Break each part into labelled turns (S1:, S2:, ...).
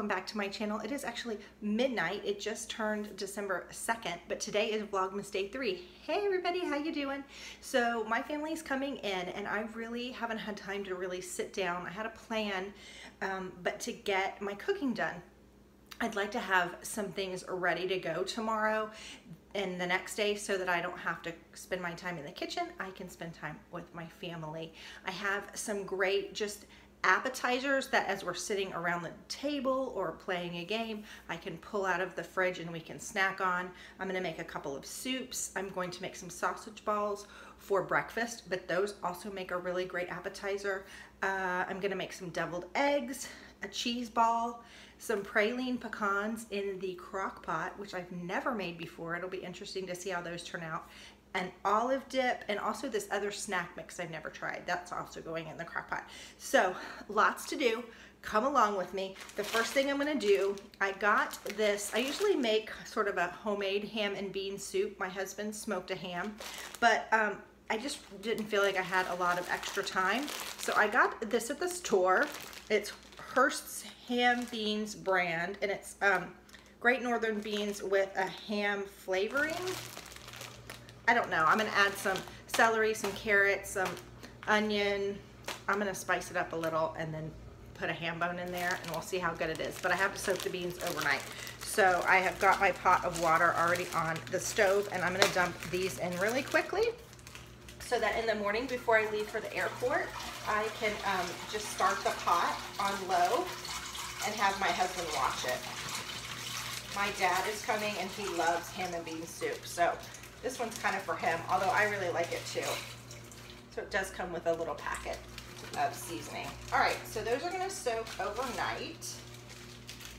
S1: back to my channel. It is actually midnight. It just turned December 2nd, but today is Vlogmas day 3. Hey everybody, how you doing? So my family is coming in and I really haven't had time to really sit down. I had a plan, but to get my cooking done. I'd like to have some things ready to go tomorrow and the next day so that I don't have to spend my time in the kitchen. I can spend time with my family. I have some great just appetizers that as we're sitting around the table or playing a game, I can pull out of the fridge and we can snack on. I'm gonna make a couple of soups. I'm going to make some sausage balls for breakfast, but those also make a really great appetizer. I'm gonna make some deviled eggs, a cheese ball, some praline pecans in the crock pot, which I've never made before. It'll be interesting to see how those turn out. An olive dip, and also this other snack mix I've never tried. That's also going in the crock pot. So lots to do. Come along with me. The first thing I'm gonna do, I got this, I usually make sort of a homemade ham and bean soup. My husband smoked a ham, but I just didn't feel like I had a lot of extra time. So I got this at the store. It's Hearst's Ham Beans brand, and it's Great Northern beans with a ham flavoring. I don't know. I'm gonna add some celery, some carrots, some onion. I'm gonna spice it up a little and then put a ham bone in there and we'll see how good it is. But I have to soak the beans overnight. So I have got my pot of water already on the stove and I'm gonna dump these in really quickly so that in the morning before I leave for the airport, I can just start the pot on low and have my husband watch it. My dad is coming and he loves ham and bean soup. So this one's kind of for him, although I really like it too. So it does come with a little packet of seasoning. All right, so those are gonna soak overnight.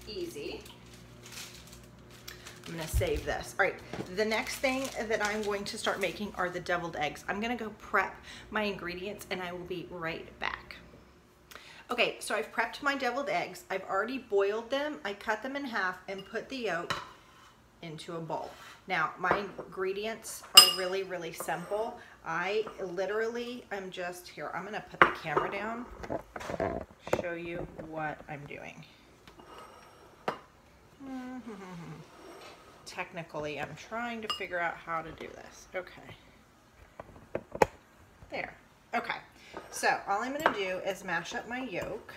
S1: Easy. I'm gonna save this. All right, the next thing that I'm going to start making are the deviled eggs. I'm gonna go prep my ingredients and I will be right back. Okay, so I've prepped my deviled eggs. I've already boiled them. I cut them in half and put the yolk into a bowl. Now, my ingredients are really, really simple. I literally am just, here, I'm gonna put the camera down, show you what I'm doing. Technically, I'm trying to figure out how to do this. Okay. There. Okay. So, all I'm gonna do is mash up my yolk,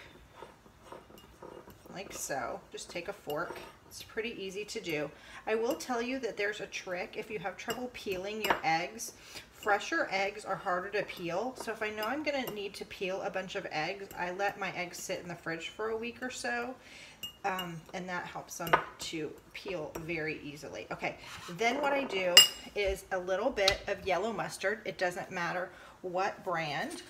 S1: like so. Just take a fork. It's pretty easy to do. I will tell you that there's a trick if you have trouble peeling your eggs. Fresher eggs are harder to peel, so if I know I'm gonna need to peel a bunch of eggs, I let my eggs sit in the fridge for a week or so, and that helps them to peel very easily. Okay, then what I do is a little bit of yellow mustard. It doesn't matter what brand.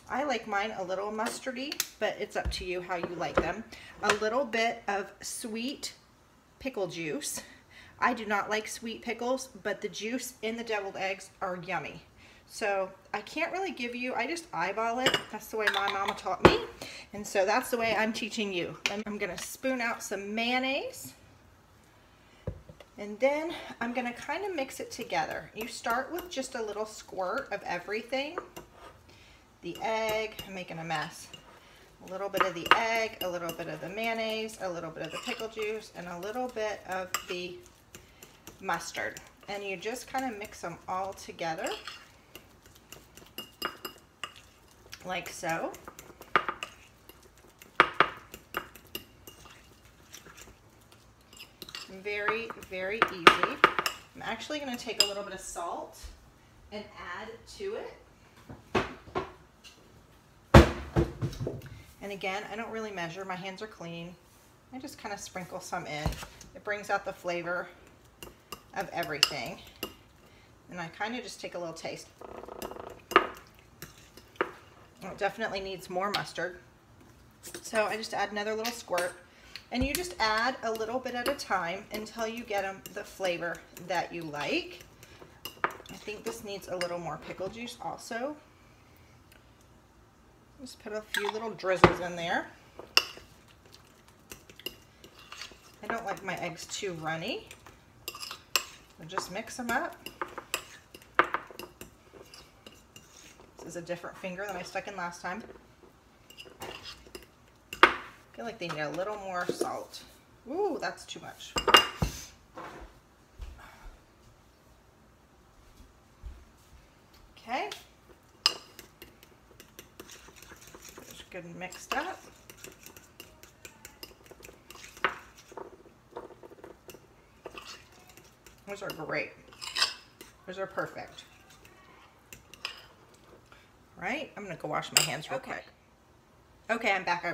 S1: I like mine a little mustardy, but it's up to you how you like them. A little bit of sweet pickle juice. I do not like sweet pickles, but the juice in the deviled eggs are yummy. So I can't really give you, I just eyeball it. That's the way my mama taught me. And so that's the way I'm teaching you. I'm gonna spoon out some mayonnaise. And then I'm gonna kind of mix it together. You start with just a little squirt of everything. The egg, I'm making a mess. A little bit of the egg, a little bit of the mayonnaise, a little bit of the pickle juice, and a little bit of the mustard. And you just kind of mix them all together, like so. Very, very easy. I'm actually going to take a little bit of salt and add to it. And again, I don't really measure, my hands are clean. I just kind of sprinkle some in. It brings out the flavor of everything. And I kind of just take a little taste. It definitely needs more mustard. So I just add another little squirt. And you just add a little bit at a time until you get the flavor that you like. I think this needs a little more pickle juice also. Just put a few little drizzles in there. I don't like my eggs too runny. So just mix them up. This is a different finger than I stuck in last time. I feel like they need a little more salt. Ooh, that's too much. Okay. Just good and mixed up. Those are great. Those are perfect. All right, I'm gonna go wash my hands real quick. Okay, I'm back.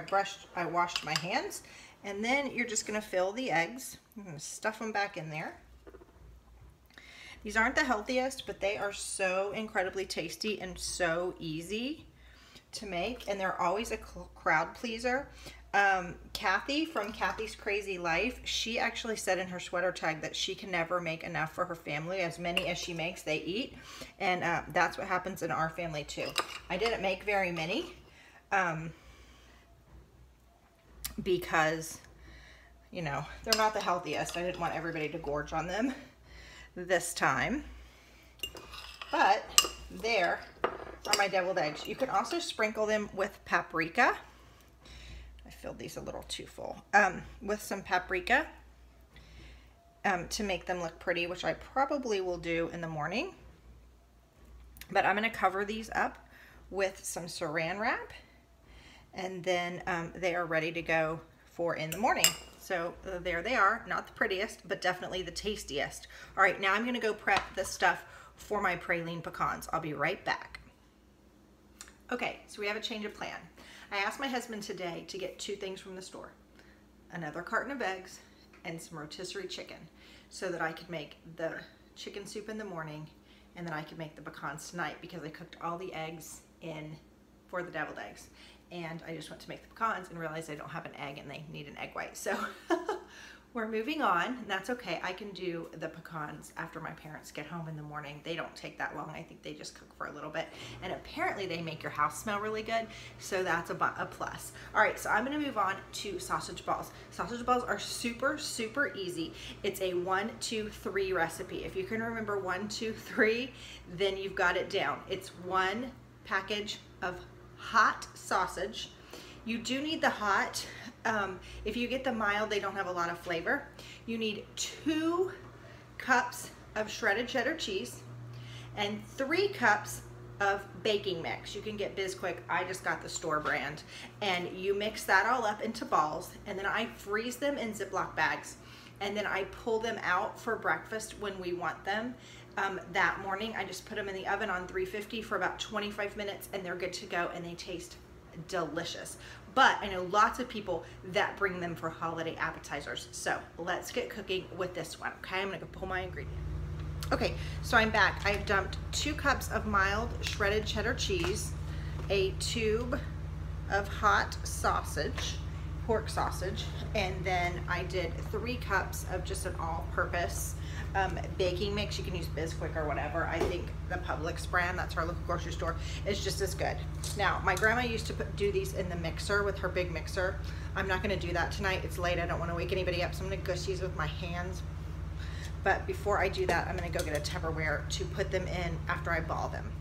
S1: I washed my hands, and then you're just gonna fill the eggs. I'm gonna stuff them back in there. These aren't the healthiest, but they are so incredibly tasty and so easy to make, and they're always a crowd pleaser. Kathy from Kathy's Crazy Life, she actually said in her sweater tag that she can never make enough for her family. As many as she makes, they eat, and that's what happens in our family too. I didn't make very many because, you know, they're not the healthiest. I didn't want everybody to gorge on them this time, but there are my deviled eggs. You can also sprinkle them with paprika. I filled these a little too full. With some paprika to make them look pretty, which I probably will do in the morning. But I'm going to cover these up with some saran wrap, and then they are ready to go for in the morning. So there they are, not the prettiest, but definitely the tastiest. All right, now I'm gonna go prep the stuff for my praline pecans. I'll be right back. Okay, so we have a change of plan. I asked my husband today to get 2 things from the store, another carton of eggs and some rotisserie chicken, so that I could make the chicken soup in the morning, and then I could make the pecans tonight, because I cooked all the eggs in for the deviled eggs. And I just went to make the pecans and realized I don't have an egg and they need an egg white. So we're moving on, and that's okay. I can do the pecans after my parents get home in the morning. They don't take that long. I think they just cook for a little bit. And apparently they make your house smell really good, so that's a plus. All right, so I'm gonna move on to sausage balls. Sausage balls are super, super easy. It's a 1, 2, 3 recipe. If you can remember 1, 2, 3, then you've got it down. It's 1 package of hot sausage. You do need the hot. If you get the mild, they don't have a lot of flavor. You need 2 cups of shredded cheddar cheese and 3 cups of baking mix. You can get Bisquick. I just got the store brand. And you mix that all up into balls, and then I freeze them in Ziploc bags, and then I pull them out for breakfast when we want them. That morning, I just put them in the oven on 350 for about 25 minutes, and they're good to go, and they taste delicious. But I know lots of people that bring them for holiday appetizers. So let's get cooking with this one, okay? I'm gonna go pull my ingredient. Okay, so I'm back. I've dumped 2 cups of mild shredded cheddar cheese, a tube of hot sausage, pork sausage, and then I did 3 cups of just an all-purpose baking mix. You can use Bisquick or whatever. I think the Publix brand, that's our local grocery store, is just as good. Now, my grandma used to do these in the mixer with her big mixer. I'm not gonna do that tonight. It's late, I don't wanna wake anybody up, so I'm gonna gush these with my hands. But before I do that, I'm gonna go get a Tupperware to put them in after I ball them.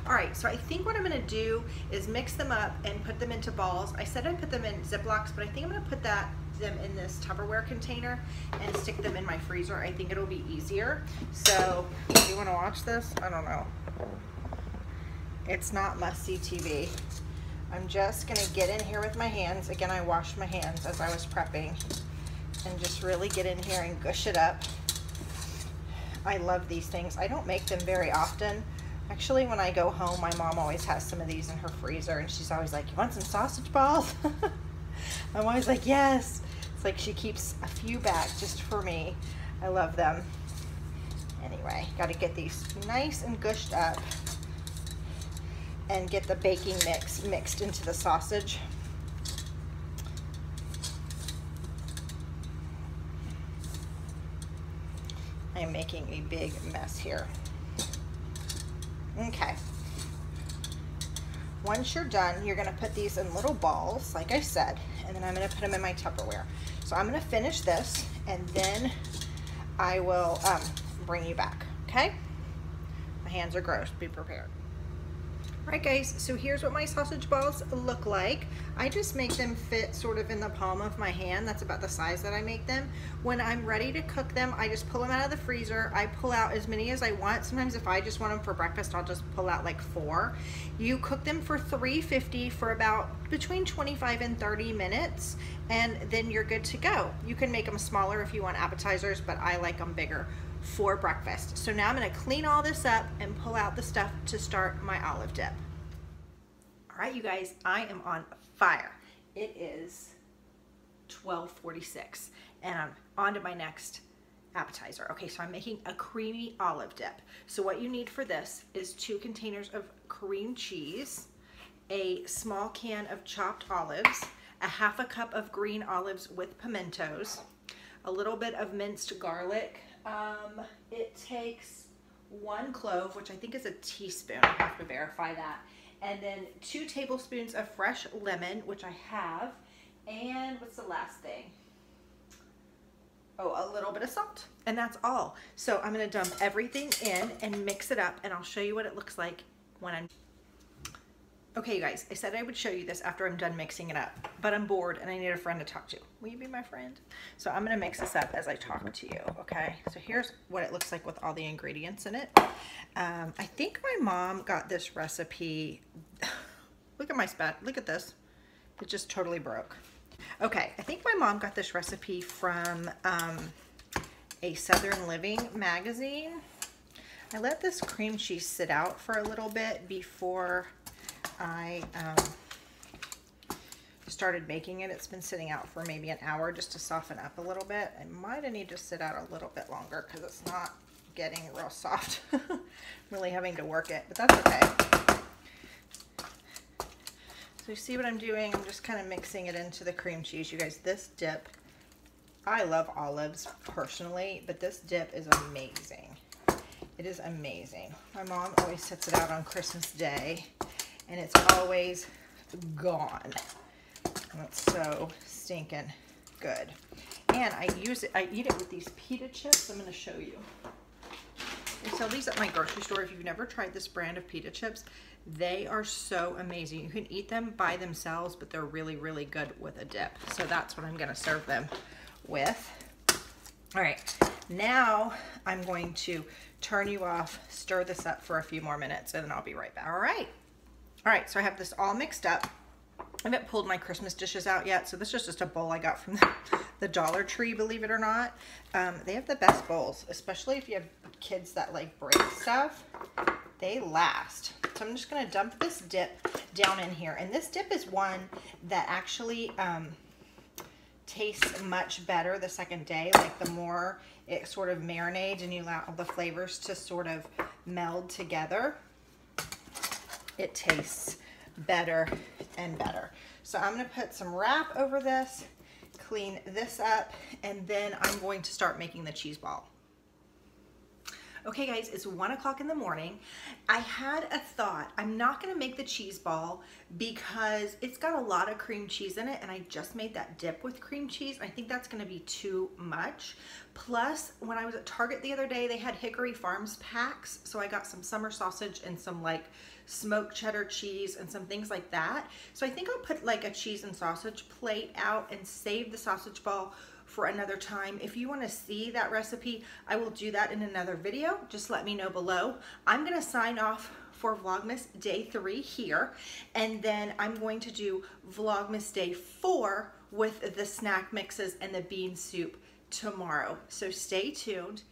S1: All right, so I think what I'm gonna do is mix them up and put them into balls. I said I'd put them in Ziplocs, but I think I'm gonna put them in this Tupperware container and stick them in my freezer. I think it'll be easier. So, do you wanna watch this? I don't know. It's not must-see TV. I'm just gonna get in here with my hands. Again, I washed my hands as I was prepping, and just really get in here and gush it up. I love these things. I don't make them very often. Actually, when I go home, my mom always has some of these in her freezer, and she's always like, you want some sausage balls? I'm always like, yes. It's like she keeps a few back just for me. I love them. Anyway, got to get these nice and gushed up and get the baking mix mixed into the sausage. I'm making a big mess here. Okay. Once you're done, you're gonna put these in little balls, like I said, and then I'm gonna put them in my Tupperware. So I'm gonna finish this, and then I will bring you back, okay? My hands are gross, be prepared. Alright guys, so here's what my sausage balls look like. I just make them fit sort of in the palm of my hand. That's about the size that I make them. When I'm ready to cook them, I just pull them out of the freezer. I pull out as many as I want. Sometimes if I just want them for breakfast, I'll just pull out like 4. You cook them for 350 for about between 25 and 30 minutes, and then you're good to go. You can make them smaller if you want appetizers, but I like them bigger for breakfast. So now I'm going to clean all this up and pull out the stuff to start my olive dip. All right, you guys, I am on fire. It is 12:46 and I'm on to my next appetizer. Okay, so I'm making a creamy olive dip. So what you need for this is 2 containers of cream cheese, a small can of chopped olives, a half a cup of green olives with pimentos, a little bit of minced garlic. It takes 1 clove, which I think is a teaspoon. I have to verify that. And then 2 tablespoons of fresh lemon, which I have. And what's the last thing? Oh, a little bit of salt. And that's all. So I'm going to dump everything in and mix it up, and I'll show you what it looks like when I'm... Okay, you guys, I said I would show you this after I'm done mixing it up, but I'm bored and I need a friend to talk to. Will you be my friend? So I'm gonna mix this up as I talk to you, okay? So here's what it looks like with all the ingredients in it. I think my mom got this recipe. Look at my spat, look at this. It just totally broke. Okay, I think my mom got this recipe from a Southern Living magazine. I let this cream cheese sit out for a little bit before I started making it. It's been sitting out for maybe an hour just to soften up a little bit. I might have needed to sit out a little bit longer because it's not getting real soft. Really having to work it, but that's okay. So you see what I'm doing? I'm just kind of mixing it into the cream cheese. You guys, this dip, I love olives personally, but this dip is amazing. It is amazing. My mom always sets it out on Christmas Day, and it's always gone. And it's so stinking good. And I use it, I eat it with these pita chips. I'm going to show you. They sell these at my grocery store. If you've never tried this brand of pita chips, they are so amazing. You can eat them by themselves, but they're really, really good with a dip. So that's what I'm going to serve them with. All right, now I'm going to turn you off, stir this up for a few more minutes, and then I'll be right back. All right, so I have this all mixed up. I haven't pulled my Christmas dishes out yet, so this is just a bowl I got from the Dollar Tree, believe it or not. They have the best bowls, especially if you have kids that like break stuff. They last. So I'm just gonna dump this dip down in here. And this dip is one that actually tastes much better the second day. Like the more it sort of marinades and you allow all the flavors to sort of meld together, it tastes better and better. So I'm going to put some wrap over this, clean this up, and then I'm going to start making the cheese ball. Okay guys, it's 1 o'clock in the morning. I had a thought. I'm not gonna make the cheese ball because it's got a lot of cream cheese in it, and I just made that dip with cream cheese. I think that's gonna be too much. Plus, when I was at Target the other day, they had Hickory Farms packs, so I got some summer sausage and some like smoked cheddar cheese and some things like that. So I think I'll put like a cheese and sausage plate out and save the sausage ball for another time. If you want to see that recipe, I will do that in another video. Just let me know below. I'm going to sign off for Vlogmas Day 3 here, and then I'm going to do Vlogmas Day 4 with the snack mixes and the bean soup tomorrow. So stay tuned.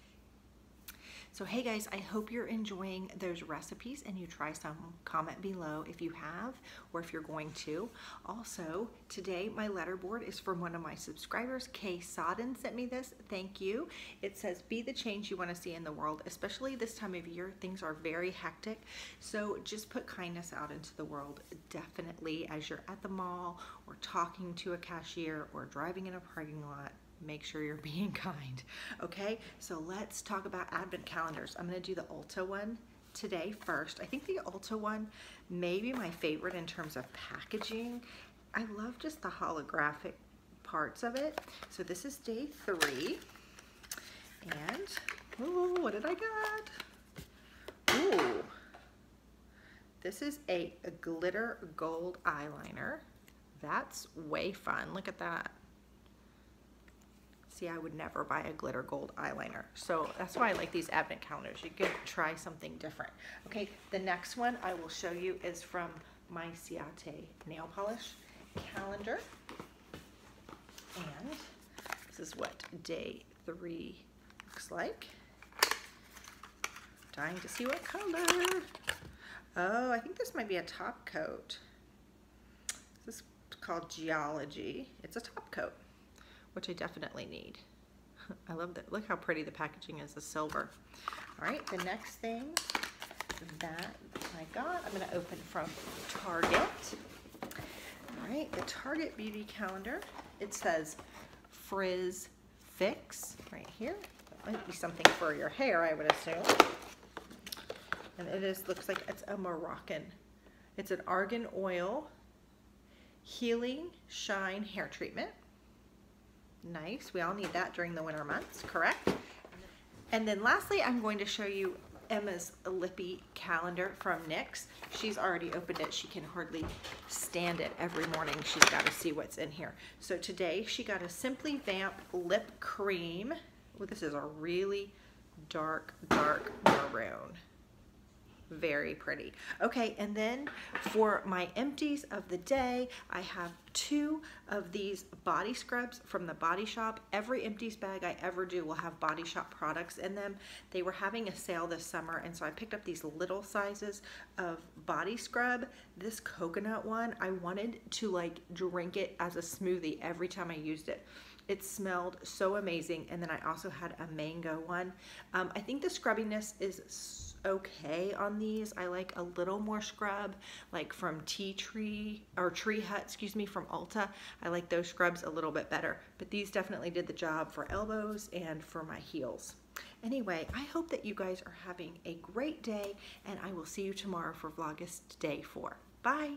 S1: So hey guys, I hope you're enjoying those recipes and you try some. Comment below if you have or if you're going to. Also, today my letterboard is from one of my subscribers. Kay Sodden sent me this. Thank you. It says, be the change you want to see in the world, especially this time of year. Things are very hectic. So just put kindness out into the world. Definitely as you're at the mall or talking to a cashier or driving in a parking lot. Make sure you're being kind. Okay, so let's talk about advent calendars. I'm going to do the Ulta one today first. I think the Ulta one may be my favorite in terms of packaging. I love just the holographic parts of it. So this is day 3. And, ooh, what did I get? Ooh, This is a glitter gold eyeliner. That's way fun. Look at that. See, I would never buy a glitter gold eyeliner. So that's why I like these advent calendars. You can try something different. Okay, the next one I will show you is from my Ciate nail polish calendar. And this is what day 3 looks like. Dying to see what color. Oh, I think this might be a top coat. This is called Geology. It's a top coat, which I definitely need. I love that. Look how pretty the packaging is, the silver. All right, the next thing that I got, I'm gonna open from Target. All right, the Target Beauty Calendar. It says Frizz Fix right here. That might be something for your hair, I would assume. And it is, looks like it's a Moroccan. It's an argan oil healing shine hair treatment. Nice, we all need that during the winter months, correct? And then lastly, I'm going to show you Emma's Lippy calendar from NYX. She's already opened it. She can hardly stand it. Every morning she's got to see what's in here. So today she got a Simply Vamp lip cream. Oh, this is a really dark maroon. Very pretty. Okay, and then for my empties of the day, I have 2 of these body scrubs from the Body Shop. Every empties bag I ever do will have Body Shop products in them. They were having a sale this summer, and so I picked up these little sizes of body scrub. This coconut one, I wanted to like drink it as a smoothie every time I used it. It smelled so amazing. And then I also had a mango one. I think the scrubbiness is okay on these. I like a little more scrub, like from Tree Hut, excuse me, from Ulta. I like those scrubs a little bit better, but these definitely did the job for elbows and for my heels. Anyway, I hope that you guys are having a great day, and I will see you tomorrow for Vlogmas Day 4. Bye.